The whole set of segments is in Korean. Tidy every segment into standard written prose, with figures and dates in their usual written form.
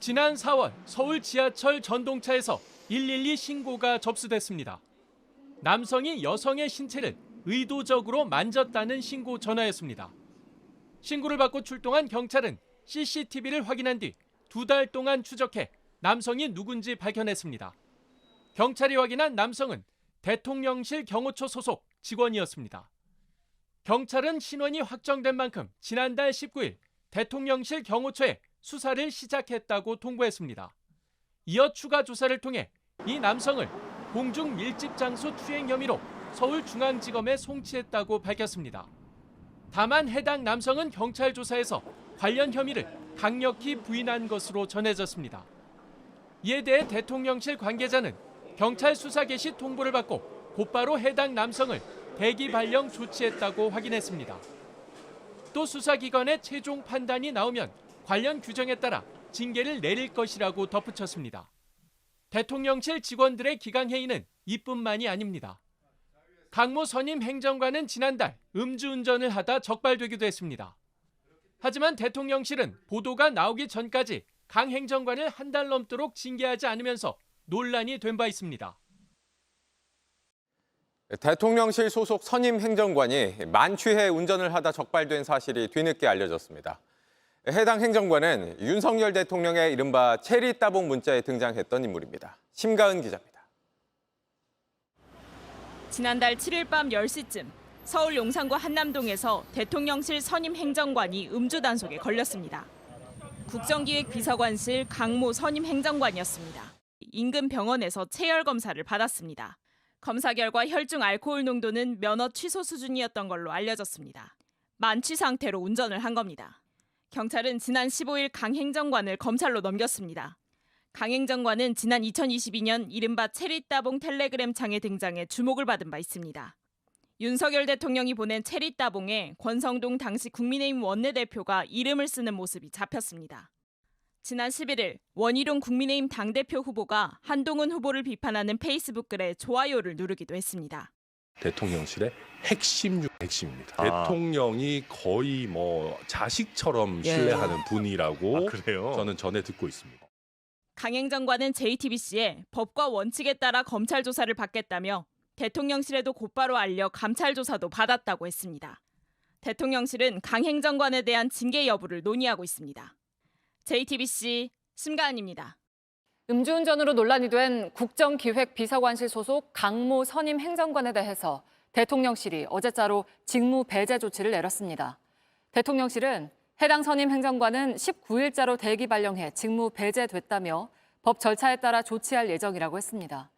지난 4월 서울 지하철 전동차에서 112 신고가 접수됐습니다. 남성이 여성의 신체를 의도적으로 만졌다는 신고 전화였습니다. 신고를 받고 출동한 경찰은 CCTV를 확인한 뒤 2달 동안 추적해 남성이 누군지 발견했습니다. 경찰이 확인한 남성은 대통령실 경호처 소속 직원이었습니다. 경찰은 신원이 확정된 만큼 지난달 19일 대통령실 경호처에 수사를 시작했다고 통보했습니다. 이어 추가 조사를 통해 이 남성을 공중 밀집 장소 투행 혐의로 서울중앙지검에 송치했다고 밝혔습니다. 다만 해당 남성은 경찰 조사에서 관련 혐의를 강력히 부인한 것으로 전해졌습니다. 이에 대해 대통령실 관계자는 경찰 수사 개시 통보를 받고 곧바로 해당 남성을 대기 발령 조치했다고 확인했습니다. 또 수사기관의 최종 판단이 나오면 관련 규정에 따라 징계를 내릴 것이라고 덧붙였습니다. 대통령실 직원들의 기강회의는 이뿐만이 아닙니다. 강모 선임 행정관은 지난달 음주운전을 하다 적발되기도 했습니다. 하지만 대통령실은 보도가 나오기 전까지 강 행정관을 한 달 넘도록 징계하지 않으면서 논란이 된 바 있습니다. 대통령실 소속 선임 행정관이 만취해 운전을 하다 적발된 사실이 뒤늦게 알려졌습니다. 해당 행정관은 윤석열 대통령의 이른바 체리 따봉 문자에 등장했던 인물입니다. 심가은 기자입니다. 지난달 7일 밤 10시쯤 서울 용산구 한남동에서 대통령실 선임 행정관이 음주 단속에 걸렸습니다. 국정기획비서관실 강모 선임 행정관이었습니다. 인근 병원에서 체열 검사를 받았습니다. 검사 결과 혈중 알코올 농도는 면허 취소 수준이었던 걸로 알려졌습니다. 만취 상태로 운전을 한 겁니다. 경찰은 지난 15일 강 행정관을 검찰로 넘겼습니다. 강 행정관은 지난 2022년 이른바 체리 따봉 텔레그램 창에 등장해 주목을 받은 바 있습니다. 윤석열 대통령이 보낸 체리 따봉에 권성동 당시 국민의힘 원내대표가 이름을 쓰는 모습이 잡혔습니다. 지난 11일 원희룡 국민의힘 당대표 후보가 한동훈 후보를 비판하는 페이스북 글에 좋아요를 누르기도 했습니다. 대통령실의 핵심 중 핵심입니다. 대통령이 거의 뭐 자식처럼 신뢰하는 분이라고 그래요? 저는 전해 듣고 있습니다. 강 행정관은 JTBC에 법과 원칙에 따라 검찰 조사를 받겠다며 대통령실에도 곧바로 알려 감찰 조사도 받았다고 했습니다. 대통령실은 강 행정관에 대한 징계 여부를 논의하고 있습니다. JTBC 심가은입니다. 음주운전으로 논란이 된 국정기획비서관실 소속 강모 선임 행정관에 대해서 대통령실이 어제자로 직무 배제 조치를 내렸습니다. 대통령실은 해당 선임 행정관은 19일자로 대기 발령해 직무 배제됐다며 법 절차에 따라 조치할 예정이라고 했습니다.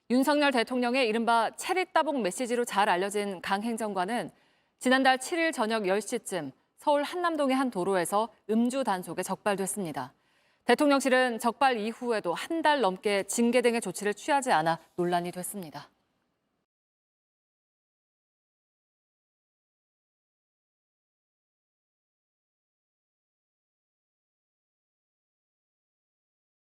윤석열 대통령의 이른바 체리 따봉 메시지로 잘 알려진 강 행정관은 지난달 7일 저녁 10시쯤 서울 한남동의 한 도로에서 음주 단속에 적발됐습니다. 대통령실은 적발 이후에도 한 달 넘게 징계 등의 조치를 취하지 않아 논란이 됐습니다.